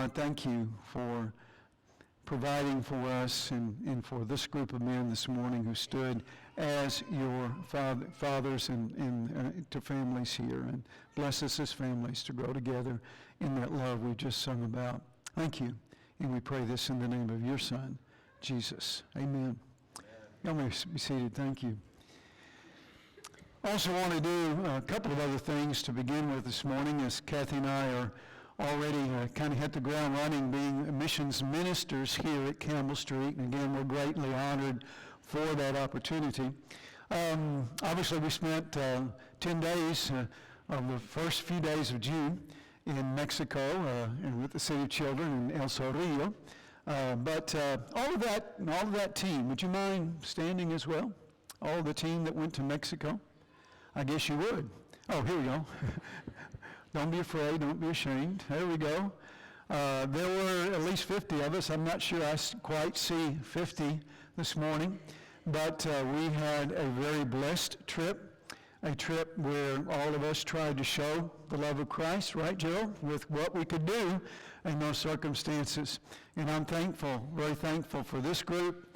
God, thank you for providing for us and for this group of men this morning who stood as your fathers and to families here. And bless us as families to grow together in that love we just sung about. Thank you. And we pray this in the name of your Son, Jesus. Amen. Y'all may be seated. Thank you. Also want to do a couple of other things to begin with this morning, as Kathy and I are already kind of hit the ground running being missions ministers here at Campbell Street. And again, we're greatly honored for that opportunity. Obviously, we spent 10 days of the first few days of June in Mexico and with the City of Children in El Cerrillo. But all of that team, would you mind standing as well? All of the team that went to Mexico? I guess you would. Oh, here we go. Don't be afraid. Don't be ashamed. There we go. There were at least 50 of us. I'm not sure I quite see 50 this morning, but we had a very blessed trip, a trip where all of us tried to show the love of Christ, right, Joe, with what we could do in those circumstances. And I'm thankful, very thankful for this group,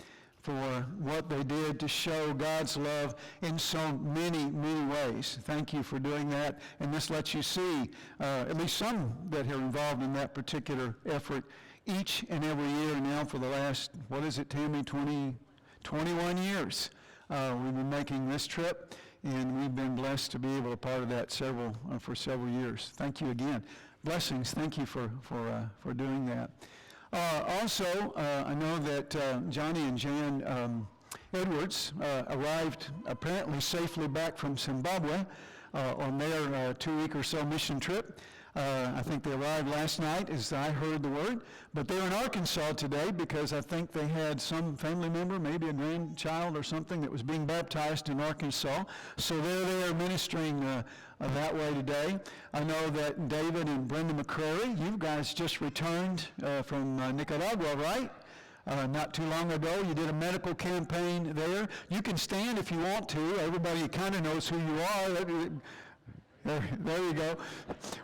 for what they did to show God's love in so many, many ways. Thank you for doing that. And this lets you see at least some that are involved in that particular effort each and every year now for the last, what is it, Tammy, 21 years. We've been making this trip, and we've been blessed to be able to be part of that for several years. Thank you again. Blessings. Thank you for doing that. Also, I know that Johnny and Jan Edwards arrived apparently safely back from Zimbabwe on their 2-week or so mission trip. I think they arrived last night, as I heard the word, but they're in Arkansas today because I think they had some family member, maybe a grandchild or something, that was being baptized in Arkansas. So they're there ministering that way today. I know that David and Brenda McCrary, you guys just returned from Nicaragua, right? Not too long ago. You did a medical campaign there. You can stand if you want to. Everybody kind of knows who you are. There you go.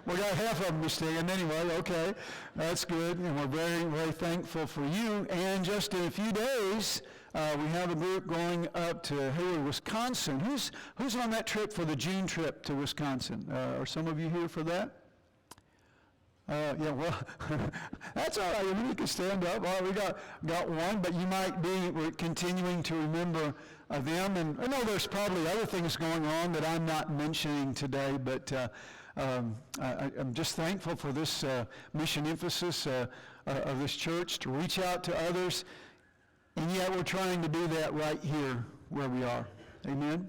We got half of them staying anyway. Okay, that's good. And we're very, very thankful for you. And just in a few days, we have a group going up to Hayward, Wisconsin. Who's on that trip for the June trip to Wisconsin? Are some of you here for that? Yeah, well, that's all right. You can stand up. All right, we got one, but you might be continuing to remember them. And I know there's probably other things going on that I'm not mentioning today, but I'm just thankful for this mission emphasis of this church to reach out to others, and yet we're trying to do that right here where we are. Amen?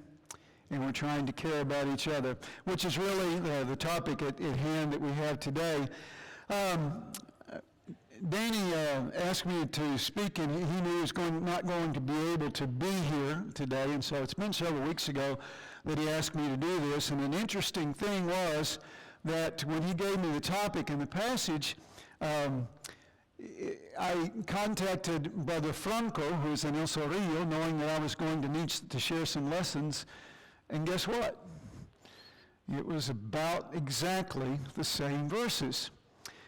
And we're trying to care about each other, which is really the topic at hand that we have today. Danny asked me to speak, and he knew he was not going to be able to be here today, and so it's been several weeks ago that he asked me to do this. And an interesting thing was that when he gave me the topic and the passage, I contacted Brother Franco, who's in El Cerrillo, knowing that I was going to need to share some lessons. And guess what? It was about exactly the same verses.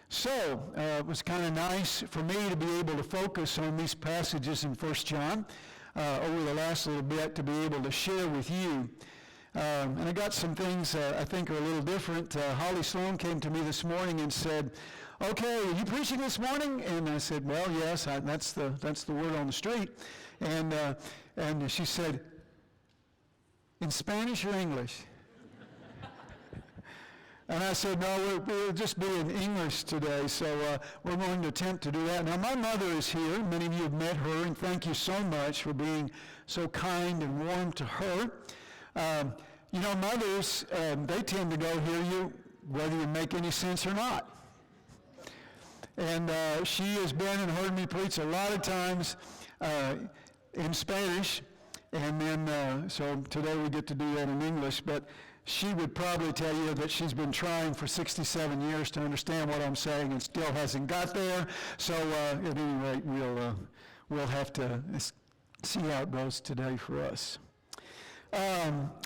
So it was kind of nice for me to be able to focus on these passages in 1 John over the last little bit to be able to share with you. And I got some things I think are a little different. Holly Sloan came to me this morning and said, "Okay, are you preaching this morning?" And I said, "Well, yes, that's the word on the street." And she said, "In Spanish or English?" And I said, "No, we'll just be in English today, so we're going to attempt to do that." Now, my mother is here. Many of you have met her, and thank you so much for being so kind and warm to her. You know, mothers, they tend to go hear you whether you make any sense or not. And she has been and heard me preach a lot of times in Spanish, and then so today we get to do that in English, but she would probably tell you that she's been trying for 67 years to understand what I'm saying and still hasn't got there. So at any rate, we'll have to see how it goes today for us.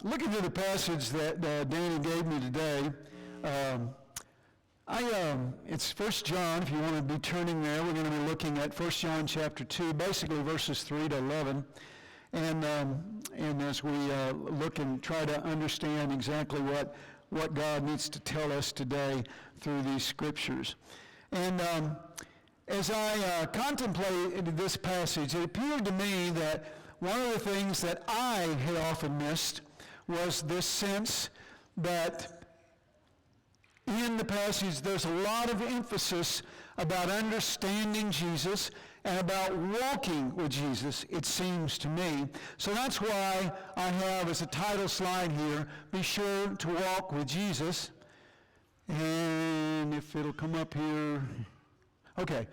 Looking at the passage that Danny gave me today, It's 1 John, if you want to be turning there. We're going to be looking at 1 John chapter 2, basically verses 3 to 11. And as we look and try to understand exactly what God needs to tell us today through these scriptures. And as I contemplated this passage, it appeared to me that one of the things that I had often missed was this sense that in the passage there's a lot of emphasis about understanding Jesus and about walking with Jesus, it seems to me. So that's why I have as a title slide here, be sure to walk with Jesus. And if it'll come up here, okay.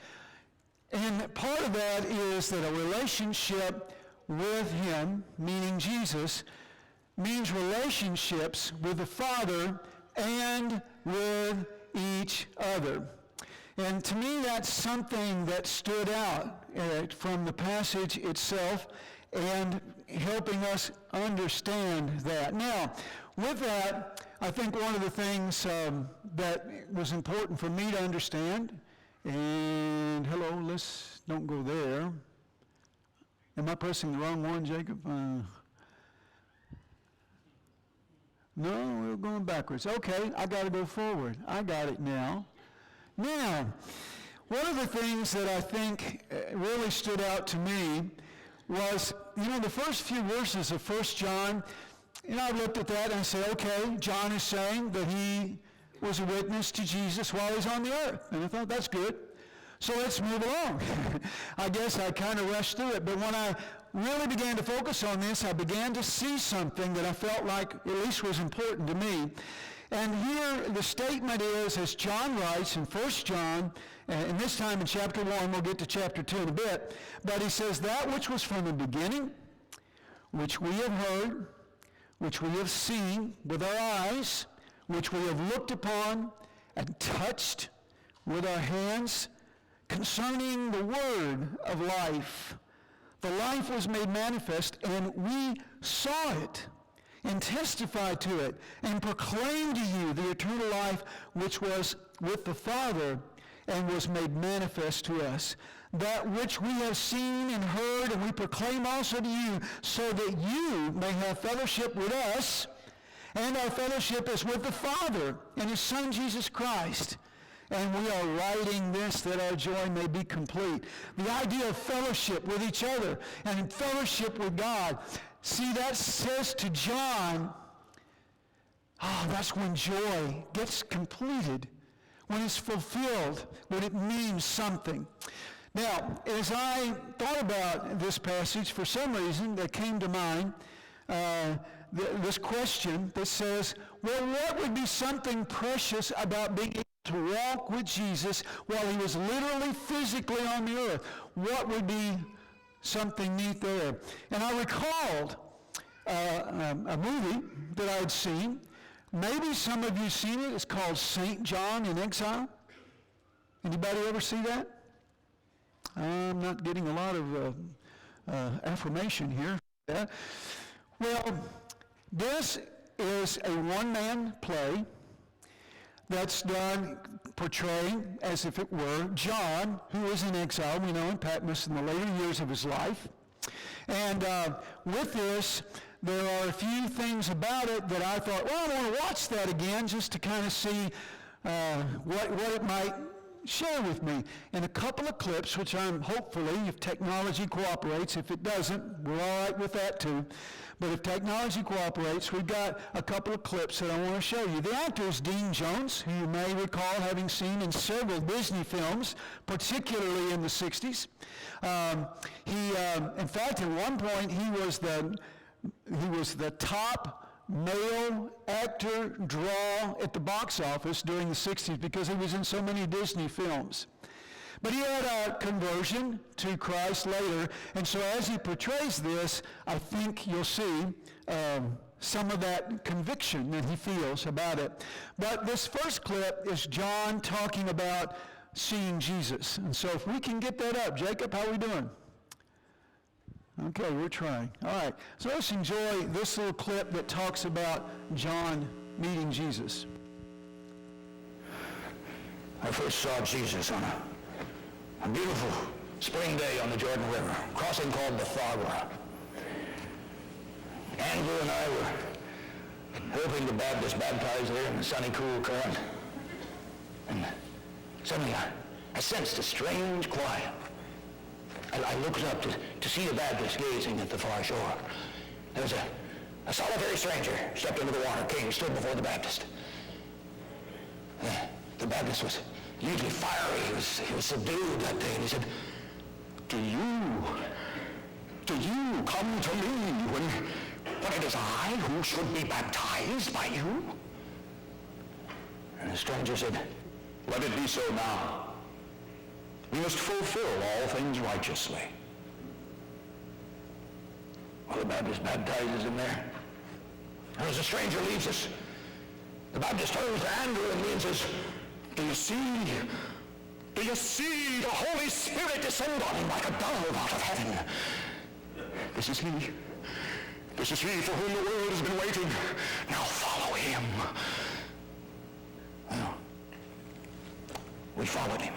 And part of that is that a relationship with him, meaning Jesus, means relationships with the Father and with each other. And to me, that's something that stood out from the passage itself and helping us understand that. Now, with that, I think one of the things that was important for me to understand, and hello, let's don't go there. Am I pressing the wrong one, Jacob? No, we're going backwards. Okay, I got to go forward. I got it now. Now, one of the things that I think really stood out to me was, the first few verses of 1 John, I looked at that and I said, okay, John is saying that he was a witness to Jesus while he's on the earth. And I thought, that's good. So let's move along. I guess I kind of rushed through it, but when I really began to focus on this, I began to see something that I felt like at least was important to me. And here the statement is, as John writes in 1 John, and this time in chapter 1, we'll get to chapter 2 in a bit, but he says, that which was from the beginning, which we have heard, which we have seen with our eyes, which we have looked upon and touched with our hands, concerning the word of life. The life was made manifest, and we saw it, and testified to it, and proclaimed to you the eternal life which was with the Father, and was made manifest to us. That which we have seen and heard, and we proclaim also to you, so that you may have fellowship with us, and our fellowship is with the Father and his Son Jesus Christ. And we are writing this that our joy may be complete. The idea of fellowship with each other and fellowship with God. See, that says to John, that's when joy gets completed, when it's fulfilled, when it means something. Now, as I thought about this passage, for some reason that came to mind, this question that says, well, what would be something precious about being able to walk with Jesus while he was literally, physically on the earth? What would be something neat there? And I recalled a movie that I'd seen. Maybe some of you seen it. It's called St. John in Exile. Anybody ever see that? I'm not getting a lot of affirmation here. Yeah. Well, this is a one-man play that's done portraying, as if it were, John, who is in exile, we know, in Patmos in the later years of his life. And with this, there are a few things about it that I thought, well, I want to watch that again just to kind of see what it might share with me. And a couple of clips, which I'm hopefully, if technology cooperates, if it doesn't, we're all right with that too. But if technology cooperates, we've got a couple of clips that I want to show you. The actor is Dean Jones, who you may recall having seen in several Disney films, particularly in the 60s. In fact, at one point, he was the top male actor draw at the box office during the 60s because he was in so many Disney films. But he had a conversion to Christ later, and so as he portrays this, I think you'll see some of that conviction that he feels about it. But this first clip is John talking about seeing Jesus. And so if we can get that up, Jacob, how are we doing? Okay, we're trying. All right, so let's enjoy this little clip that talks about John meeting Jesus. I first saw Jesus on a beautiful spring day on the Jordan River, crossing called the Farborough. Andrew and I were helping the Baptist baptize there in the sunny, cool current. And suddenly I sensed a strange quiet. I looked up to see the Baptist gazing at the far shore. There was a solitary stranger stepped into the water, came, stood before the Baptist. The Baptist was usually fiery. He was subdued that day, and he said, Do you come to me when it is I who should be baptized by you? And the stranger said, Let it be so now. We must fulfill all things righteously. Well, the Baptist baptizes him there. And as the stranger leaves us, the Baptist turns to Andrew and me and says, Do you see the Holy Spirit descend on him like a dove out of heaven? This is he. This is he for whom the world has been waiting. Now follow him. Well, we followed him.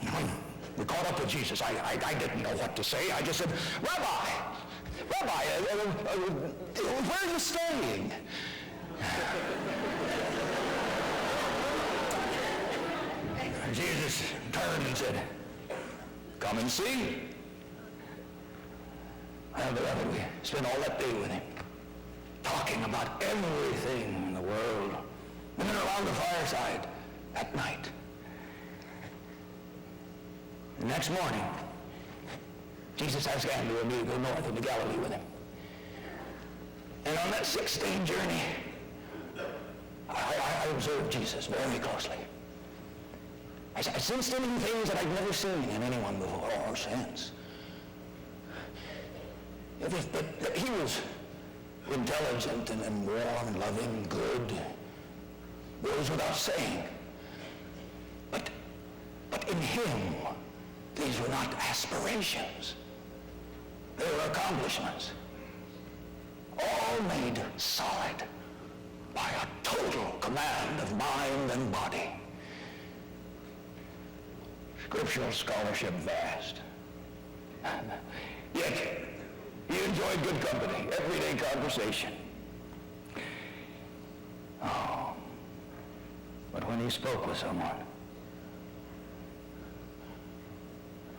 And when we caught up with Jesus, I didn't know what to say. I just said, Rabbi, where are you staying? Jesus turned and said, Come and see. Well, beloved, we spent all that day with him, talking about everything in the world. And then around the fireside at night. The next morning, Jesus asked Andrew and me to go north into Galilee with him. And on that 6-day journey, I observed Jesus very closely. I sensed in him things that I'd never seen in anyone before or since. That he was intelligent and warm and loving, good, goes without saying. But in him, these were not aspirations. They were accomplishments. All made solid by a total command of mind and body. Scriptural scholarship vast. Yet, he enjoyed good company, everyday conversation. Oh, but when he spoke with someone,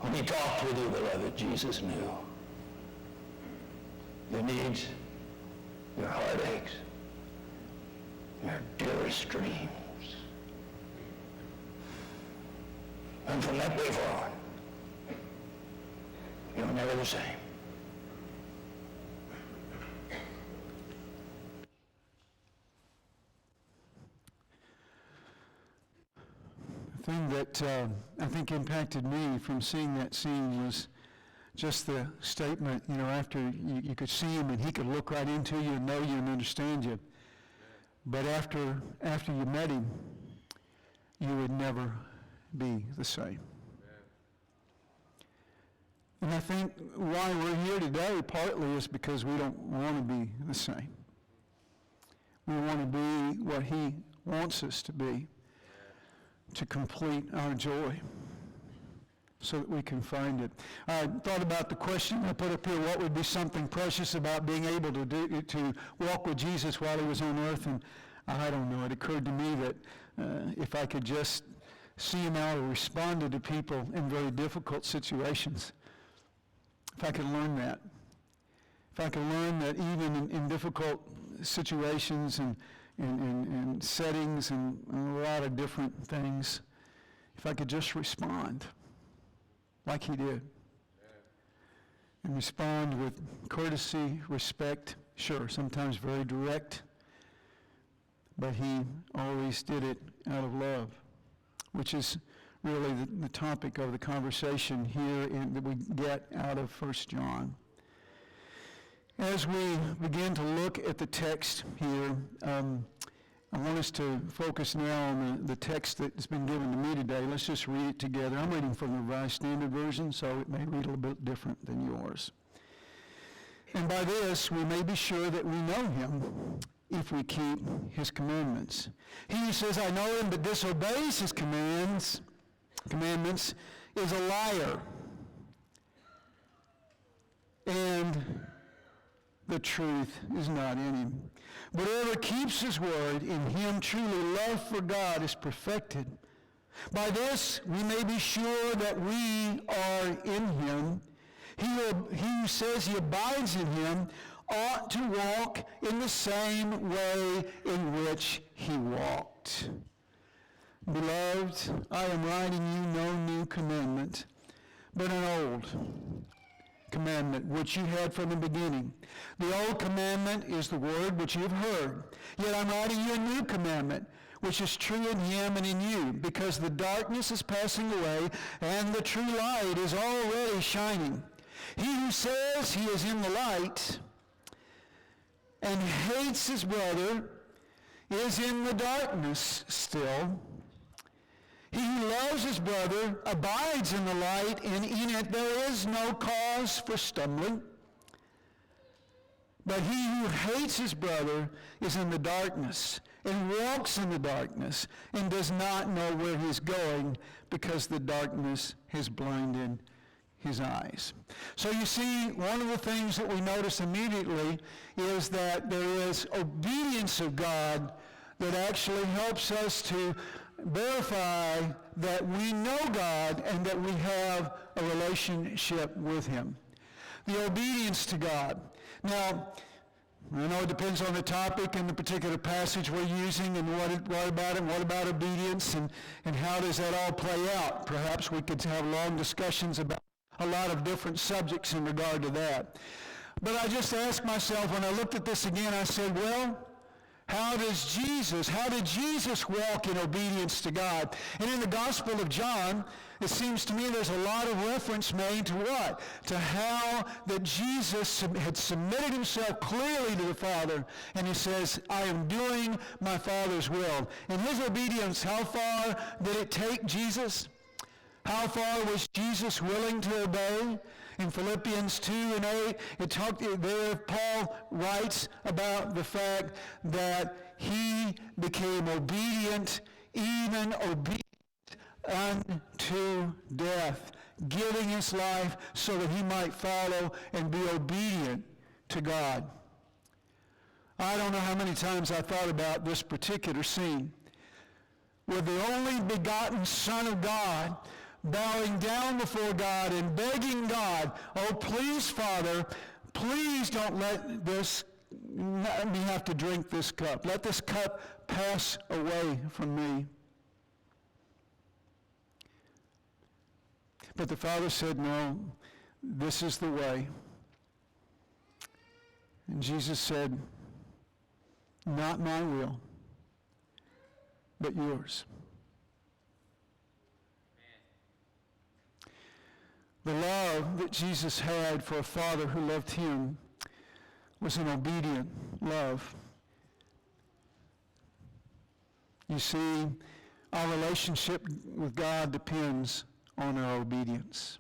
when he talked with you, beloved, Jesus knew your needs, your heartaches, your dearest dreams. And from that day forward, you were never the same. The thing that I think impacted me from seeing that scene was just the statement, after you could see him and he could look right into you and know you and understand you. But after you met him, you would never be the same. And I think why we're here today partly is because we don't want to be the same. We want to be what he wants us to be, to complete our joy, so that we can find it. I thought about the question I put up here, what would be something precious about being able to walk with Jesus while he was on earth? And I don't know, it occurred to me that if I could just see him how he responded to people in very difficult situations, if I could learn that, if I could learn that even in difficult situations and settings and a lot of different things, if I could just respond like he did, and respond with courtesy, respect, sure, sometimes very direct, but he always did it out of love, which is really the topic of the conversation here that we get out of 1 John. As we begin to look at the text here, I want us to focus now on the text that's been given to me today. Let's just read it together. I'm reading from the Revised Standard Version, so it may read a little bit different than yours. And by this, we may be sure that we know him if we keep his commandments. He who says, I know him, but disobeys his commandments is a liar. And the truth is not in him. But whoever keeps his word, in him truly love for God is perfected. By this we may be sure that we are in him. He who says he abides in him ought to walk in the same way in which he walked. Beloved, I am writing you no new commandment, but an old commandment which you had from the beginning. The old commandment is the word which you have heard. Yet I'm writing you a new commandment, which is true in him and in you, because the darkness is passing away and the true light is already shining. He who says he is in the light and hates his brother is in the darkness still. He who loves his brother abides in the light, and in it there is no cause for stumbling. But he who hates his brother is in the darkness and walks in the darkness and does not know where he is going, because the darkness has blinded his eyes. So you see, one of the things that we notice immediately is that there is obedience of God that actually helps us to verify that we know God and that we have a relationship with him. The obedience to God. Now, I know it depends on the topic and the particular passage we're using, and what about it, what about obedience, and how does that all play out. Perhaps we could have long discussions about a lot of different subjects in regard to that. But I just asked myself, when I looked at this again, I said, well, how did Jesus walk in obedience to God? And in the Gospel of John, it seems to me there's a lot of reference made to what? To how that Jesus had submitted himself clearly to the Father, and he says, I am doing my Father's will. In his obedience, how far did it take Jesus? How far was Jesus willing to obey? In Philippians 2 and 8, Paul writes about the fact that he became obedient, even obedient unto death, giving his life so that he might follow and be obedient to God. I don't know how many times I thought about this particular scene, where the only begotten Son of God bowing down before God and begging God, oh, please, Father, please don't let me have to drink this cup. Let this cup pass away from me. But the Father said, no, this is the way. And Jesus said, not my will, but yours. The love that Jesus had for a Father who loved him was an obedient love. You see, our relationship with God depends on our obedience.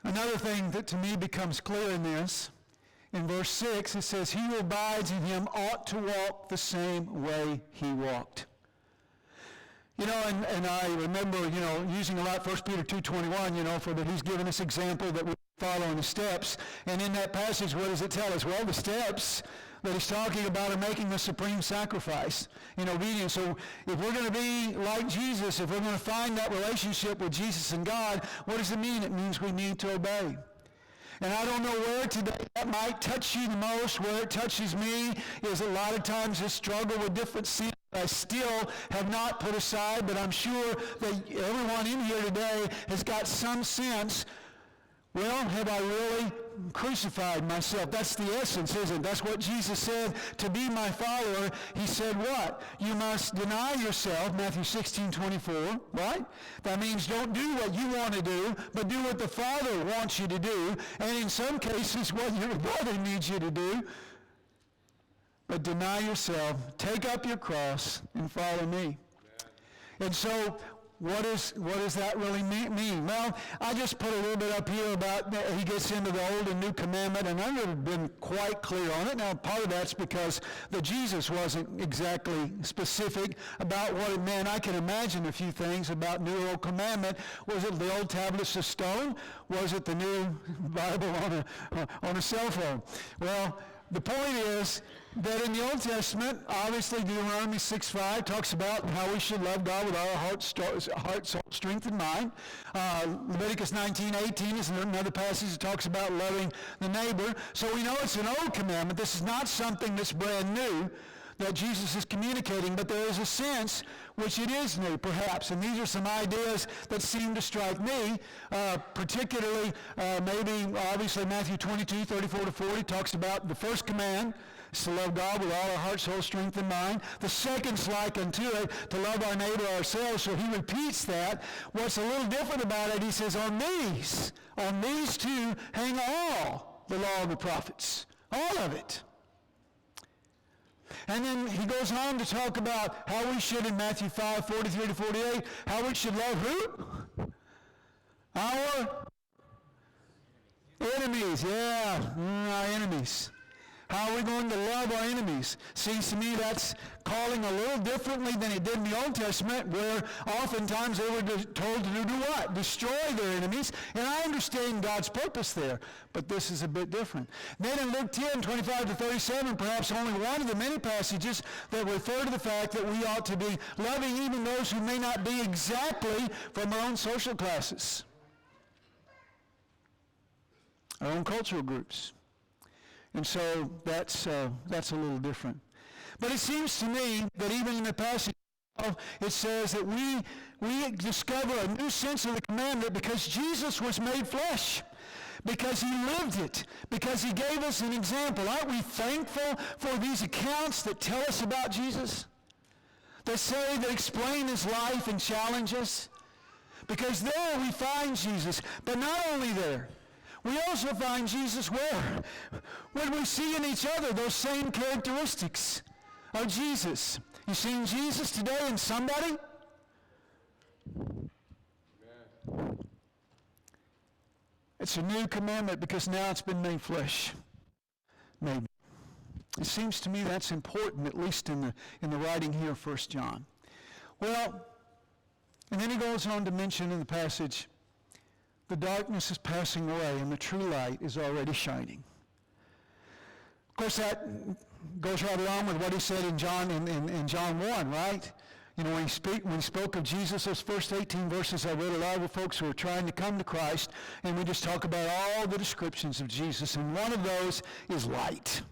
Another thing that to me becomes clear in this, in verse 6, it says, he who abides in him ought to walk the same way he walked. You know, and I remember, using a lot 1 Peter 2:21, for that he's given us example that we follow in the steps. And in that passage, what does it tell us? Well, the steps that he's talking about are making the supreme sacrifice in obedience. So if we're going to be like Jesus, if we're going to find that relationship with Jesus and God, what does it mean? It means we need to obey. And I don't know where today that might touch you the most. Where it touches me is a lot of times this struggle with different sins I still have not put aside, but I'm sure that everyone in here today has got some sense, well, have I really crucified myself? That's the essence, isn't it? That's what Jesus said. To be my follower, he said what? You must deny yourself, Matthew 16:24, right? That means don't do what you want to do, but do what the Father wants you to do, and in some cases what your brother needs you to do. But deny yourself, take up your cross, and follow me. And so what does that really mean? Well, I just put a little bit up here about, he gets into the old and new commandment, and I've never been quite clear on it. Now, part of that's because that Jesus wasn't exactly specific about what it meant. I can imagine a few things about new or old commandment. Was it the old tablets of stone? Was it the new Bible on a cell phone? Well, the point is that in the Old Testament, obviously Deuteronomy 6:5 talks about how we should love God with all our heart, soul, strength, and mind. Leviticus 19:18 is another passage that talks about loving the neighbor. So we know it's an old commandment. This is not something that's brand new that Jesus is communicating, but there is a sense which it is new, perhaps. And these are some ideas that seem to strike me, particularly maybe, obviously, Matthew 22:34-40 talks about the first command is to love God with all our heart, soul, strength, and mind. The second's like unto it, to love our neighbor ourselves. So he repeats that. What's a little different about it, he says, on these two hang all the law of the prophets, all of it. And then he goes on to talk about how we should, in Matthew 5:43-48, how we should love who? Our enemies. Our enemies. How are we going to love our enemies? Seems to me that's calling a little differently than it did in the Old Testament, where oftentimes they were told to do what? Destroy their enemies. And I understand God's purpose there, but this is a bit different. Then in Luke 10:25-37, perhaps only one of the many passages that refer to the fact that we ought to be loving even those who may not be exactly from our own social classes, our own cultural groups. And so that's a little different. But it seems to me that even in the passage, it says that we discover a new sense of the commandment because Jesus was made flesh, because he lived it, because he gave us an example. Aren't we thankful for these accounts that tell us about Jesus? That explain his life and challenge us? Because there we find Jesus, but not only there. We also find Jesus where? When we see in each other those same characteristics of Jesus. You seen Jesus today in somebody? Amen. It's a new commandment because now it's been made flesh. Maybe. It seems to me that's important, at least in the writing here of 1 John. Well, and then he goes on to mention in the passage, the darkness is passing away and the true light is already shining. Of course, that goes right along with what he said in John 1, right? You know, when he spoke of Jesus, those first 18 verses, I read a lot of the folks who are trying to come to Christ, and we just talk about all the descriptions of Jesus, and one of those is light.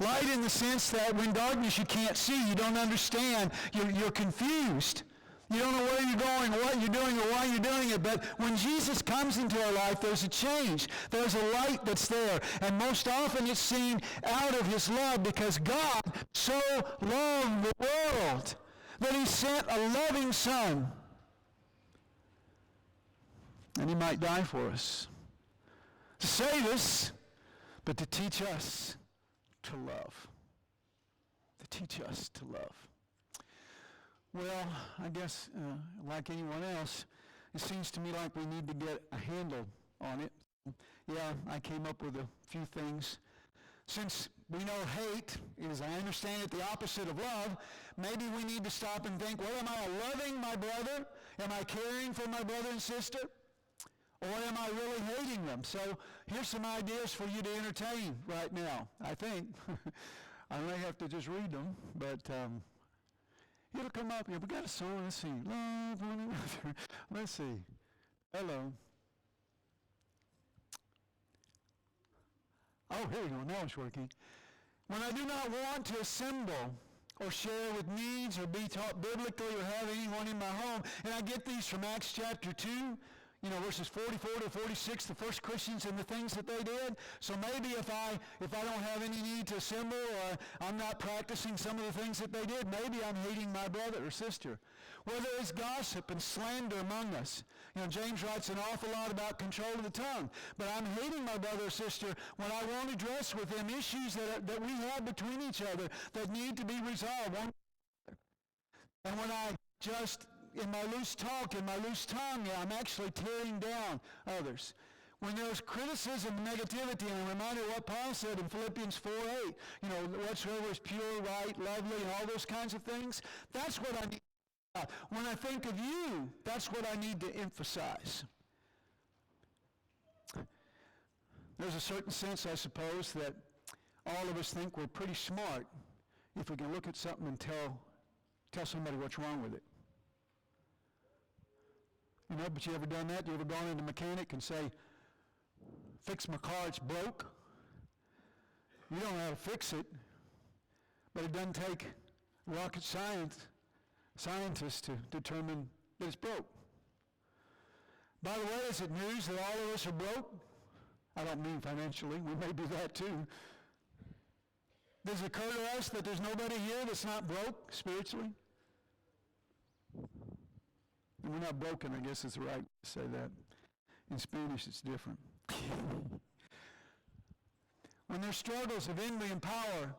Light in the sense that when darkness you can't see, you don't understand, you're confused. You don't know where you're going, or what you're doing, or why you're doing it. But when Jesus comes into our life, there's a change. There's a light that's there. And most often it's seen out of his love, because God so loved the world that he sent a loving Son. And he might die for us. To save us, but to teach us to love. To teach us to love. Well, I guess, like anyone else, it seems to me like we need to get a handle on it. Yeah, I came up with a few things. Since we know hate is, I understand it, the opposite of love, maybe we need to stop and think, well, am I loving my brother? Am I caring for my brother and sister? Or am I really hating them? So here's some ideas for you to entertain right now, I think. I may have to just read them, but it'll come up here. We got a song. Let's see. Love one another. Let's see. Hello. Oh, here we go. Now it's working. When I do not want to assemble or share with needs or be taught biblically or have anyone in my home, and I get these from Acts chapter 2, verses 44 to 46, the first Christians and the things that they did. So maybe if I don't have any need to assemble, or I'm not practicing some of the things that they did, maybe I'm hating my brother or sister. Where there is gossip and slander among us. James writes an awful lot about control of the tongue. But I'm hating my brother or sister when I won't address with them issues that we have between each other that need to be resolved. And when I just in my loose talk, in my loose tongue, I'm actually tearing down others. When there's criticism and negativity, and I'm reminded of what Paul said in Philippians 4:8, whatsoever is pure, right, lovely, and all those kinds of things, that's what I need. When I think of you, that's what I need to emphasize. There's a certain sense, I suppose, that all of us think we're pretty smart if we can look at something and tell somebody what's wrong with it. But you ever done that? You ever gone into a mechanic and say, fix my car, it's broke? You don't know how to fix it, but it doesn't take rocket scientists to determine that it's broke. By the way, is it news that all of us are broke? I don't mean financially. We may do that too. Does it occur to us that there's nobody here that's not broke spiritually? And we're not broken, I guess is the right way to say that. In Spanish, it's different. When there's struggles of envy and power,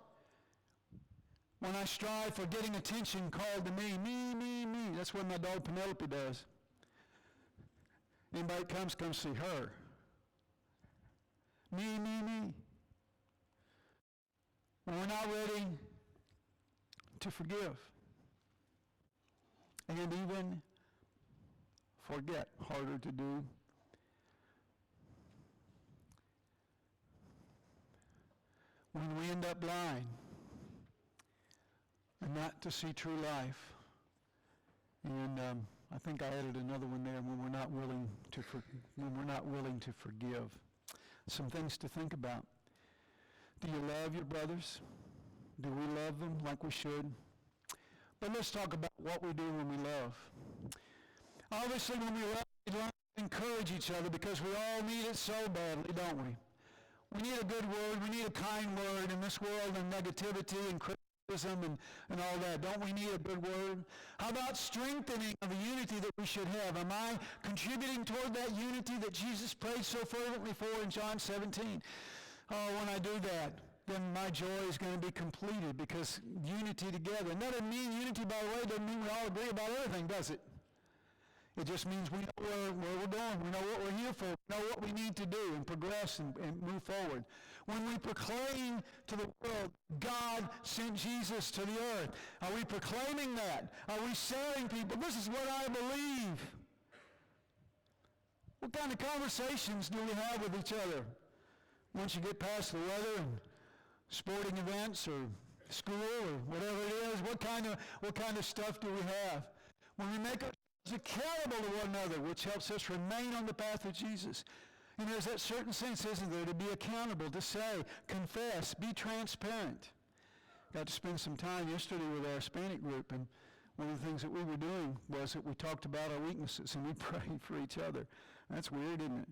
when I strive for getting attention called to me, me, that's what my dog Penelope does. Anybody comes see her. Me. When we're not ready to forgive and even forget, harder to do. When we end up blind and not to see true life. And I think I added another one there, when we're not willing to forgive. Some things to think about. Do you love your brothers? Do we love them like we should? But let's talk about what we do when we love. Obviously, when we love, we learn to encourage each other because we all need it so badly, don't we? We need a good word. We need a kind word in this world of negativity and criticism and all that. Don't we need a good word? How about strengthening of the unity that we should have? Am I contributing toward that unity that Jesus prayed so fervently for in John 17? Oh, when I do that, then my joy is going to be completed because unity together. And that doesn't mean unity, by the way, doesn't mean we all agree about everything, does it? It just means we know where we're going. We know what we're here for. We know what we need to do and progress and move forward. When we proclaim to the world, God sent Jesus to the earth, are we proclaiming that? Are we telling people, this is what I believe? What kind of conversations do we have with each other? Once you get past the weather and sporting events or school or whatever it is, what kind of stuff do we have? When we make ourselves accountable to one another, which helps us remain on the path of Jesus. And there's that certain sense, isn't there, to be accountable, to say, confess, be transparent. Got to spend some time yesterday with our Hispanic group, and one of the things that we were doing was that we talked about our weaknesses and we prayed for each other. That's weird, isn't it?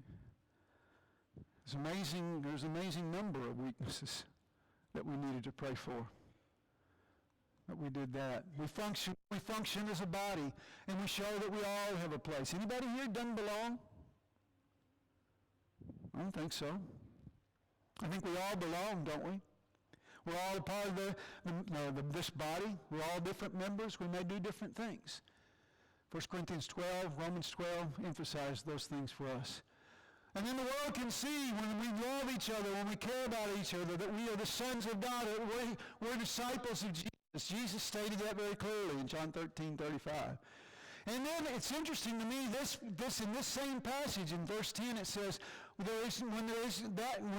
There's an amazing number of weaknesses that we needed to pray for. But we did that. We function as a body, and we show that we all have a place. Anybody here doesn't belong? I don't think so. I think we all belong, don't we? We're all a part of this body. We're all different members. We may do different things. 1 Corinthians 12, Romans 12 emphasize those things for us. And then the world can see when we love each other, when we care about each other, that we are the sons of God, that we're disciples of Jesus. Jesus stated that very clearly in John 13:35. And then it's interesting to me, this in this same passage in verse 10, it says, when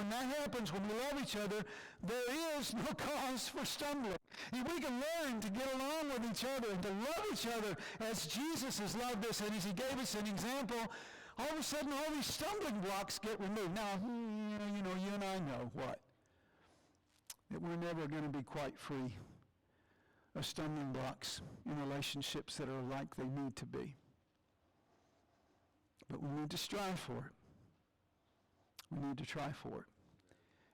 that happens, when we love each other, there is no cause for stumbling. If we can learn to get along with each other and to love each other as Jesus has loved us and as he gave us an example, all of a sudden all these stumbling blocks get removed. Now, you and I know what? That we're never going to be quite free of stumbling blocks in relationships that are like they need to be. But we need to strive for it. We need to try for it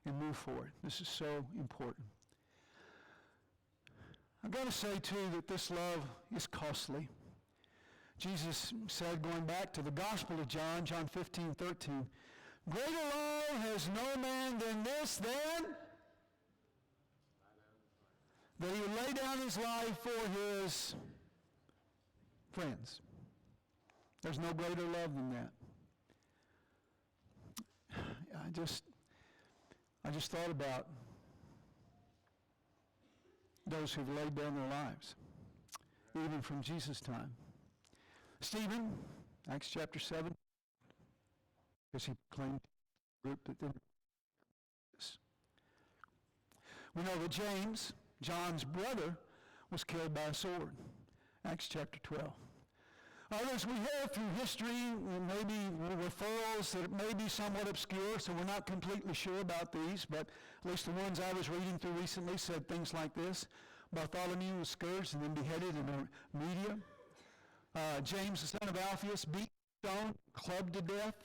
and move forward. This is so important. I've got to say, too, that this love is costly. Jesus said, going back to the Gospel of John, John 15:13, greater love has no man than this, that he would lay down his life for Friends. There's no greater love than that. I just thought about those who've laid down their lives, even from Jesus' time. Stephen, Acts chapter 7, because he proclaimed a group that didn't. We know that James, John's brother, was killed by a sword. Acts chapter 12. Others we have through history, and maybe referrals that may be somewhat obscure, so we're not completely sure about these, but at least the ones I was reading through recently said things like this. Bartholomew was scourged and then beheaded in the media. James, the son of Alphaeus, beaten, stoned, clubbed to death,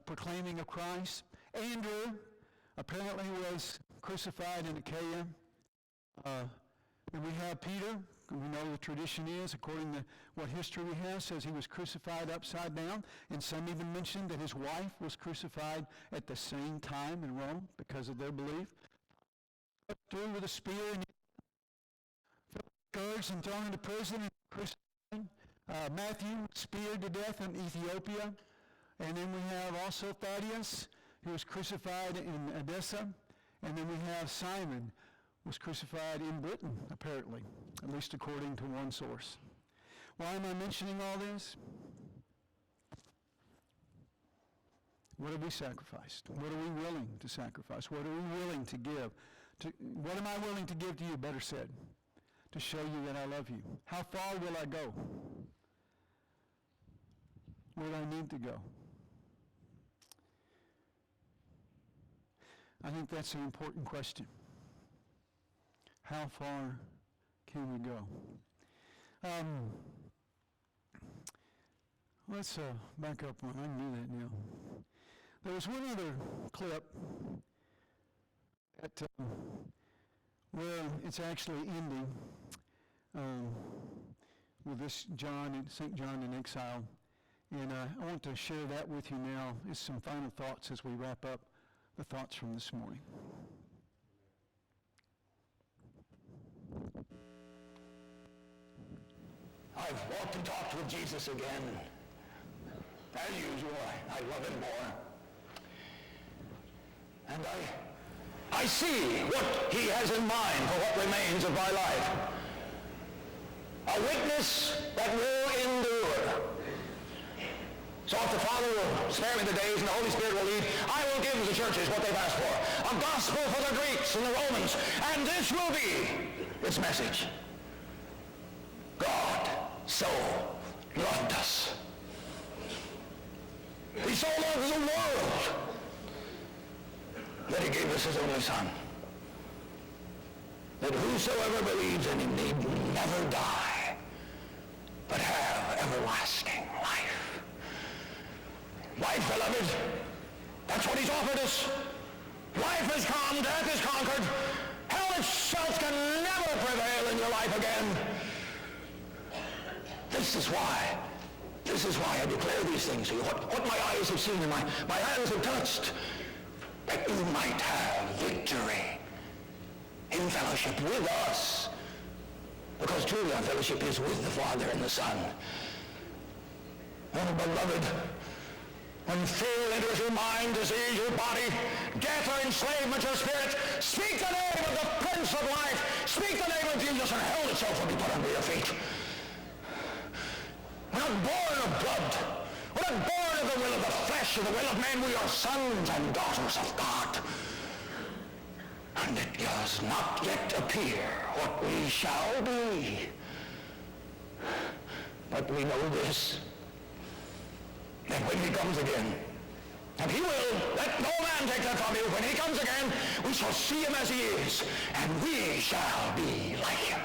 proclaiming of Christ. Andrew apparently was crucified in Achaia. And we have Peter. We know the tradition is, according to what history we have, says he was crucified upside down. And some even mentioned that his wife was crucified at the same time in Rome because of their belief. Through with a spear and scourged and thrown into prison and crucified. Matthew speared to death in Ethiopia. And then we have also Thaddeus, who was crucified in Edessa. And then we have Simon, was crucified in Britain, apparently, at least according to one source. Why am I mentioning all this? What have we sacrificed? What are we willing to sacrifice? What are we willing to give? What am I willing to give to you, better said, to show you that I love you? How far will I go? Where do I need to go? I think that's an important question. How far can we go? Let's back up one. I can do that now. There was one other clip at, where it's actually ending with this St. John in exile. And I want to share that with you now as some final thoughts as we wrap up the thoughts from this morning. I've walked and talked with Jesus again. As usual, I love him more. And I see what he has in mind for what remains of my life. A witness that will endure. So if the Father will spare me the days and the Holy Spirit will lead, I will give the churches what they've asked for. A gospel for the Greeks and the Romans. And this will be its message. God so loved us. He so loved the world that he gave us his only Son, that whosoever believes in him need never die, but have everlasting life. Life, beloved, that's what he's offered us. Life is come, death is conquered. Hell itself can never prevail in your life again. This is why I declare these things to you. What my eyes have seen and my hands have touched, that you might have victory in fellowship with us. Because truly our fellowship is with the Father and the Son. Oh, beloved, when fear enters your mind, disease your body, death or enslavement your spirit, speak the name of the Prince of Life. Speak the name of Jesus, and hell itself will be put under your feet. We're not born of blood. We're not born of the will of the flesh or the will of man. We are sons and daughters of God. And it does not yet appear what we shall be. But we know this, that when he comes again, and he will, let no man take that from you, when he comes again, we shall see him as he is, and we shall be like him.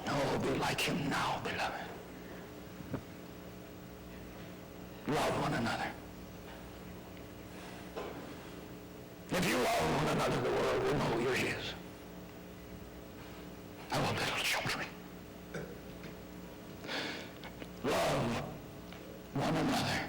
Oh, be like him now, beloved. Love one another. If you love one another, the world will know you're his. Our little children. Love one another.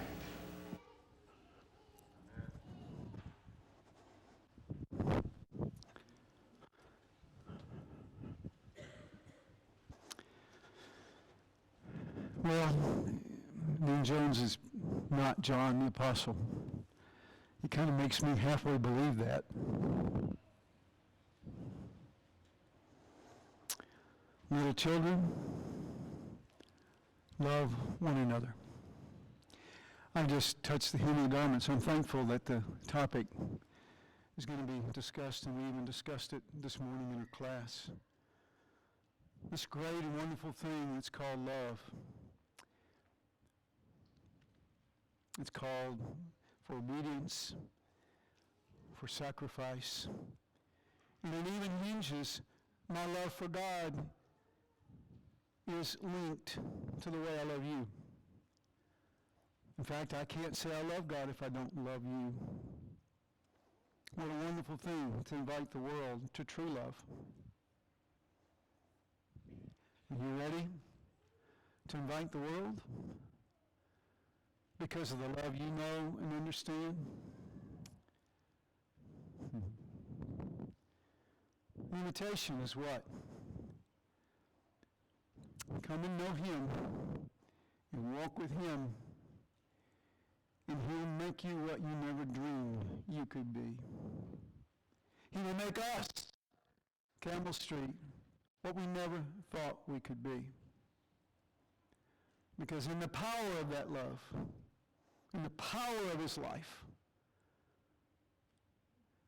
Well, Dean Jones is not John the Apostle. He kind of makes me halfway believe that. Little children, love one another. I just touched the hem of the garments. I'm thankful that the topic is going to be discussed, and we even discussed it this morning in our class. This great and wonderful thing that's called love. It's called for obedience, for sacrifice. And it even hinges, my love for God is linked to the way I love you. In fact, I can't say I love God if I don't love you. What a wonderful thing to invite the world to true love. Are you ready to invite the world? Because of the love you know and understand? The invitation is what? Come and know Him and walk with Him, and He'll make you what you never dreamed you could be. He will make us, Campbell Street, what we never thought we could be. Because in the power of that love, in the power of His life,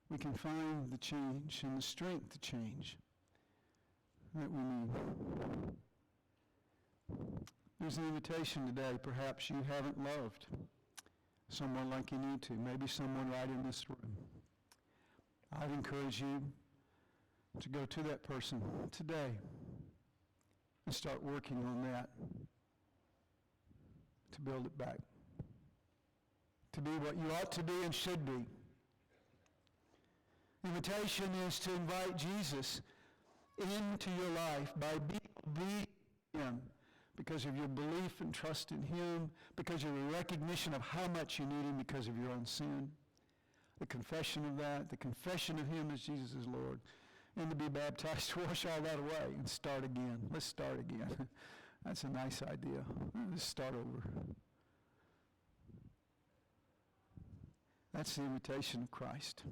we can find the change and the strength to change that we need. There's an invitation today. Perhaps you haven't loved someone like you need to. Maybe someone right in this room. I'd encourage you to go to that person today and start working on that to build it back. To be what you ought to be and should be. The invitation is to invite Jesus into your life by being obedient to Him because of your belief and trust in Him, because of your recognition of how much you need Him because of your own sin, the confession of that, the confession of Him as Jesus is Lord, and to be baptized to wash all that away and start again. Let's start again. That's a nice idea. Let's start over. That's the invitation of Christ.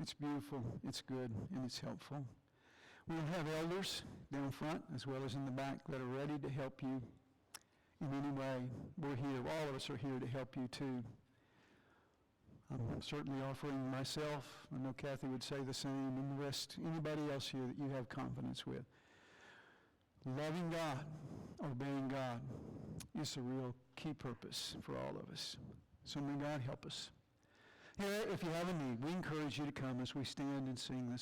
It's beautiful, it's good, and it's helpful. We'll have elders down front as well as in the back that are ready to help you in any way. We're here. All of us are here to help you too. I'm certainly offering myself, I know Kathy would say the same, and the rest, anybody else here that you have confidence with. Loving God, obeying God is the real key purpose for all of us. So may God help us. Here, if you have a need, we encourage you to come as we stand and sing this.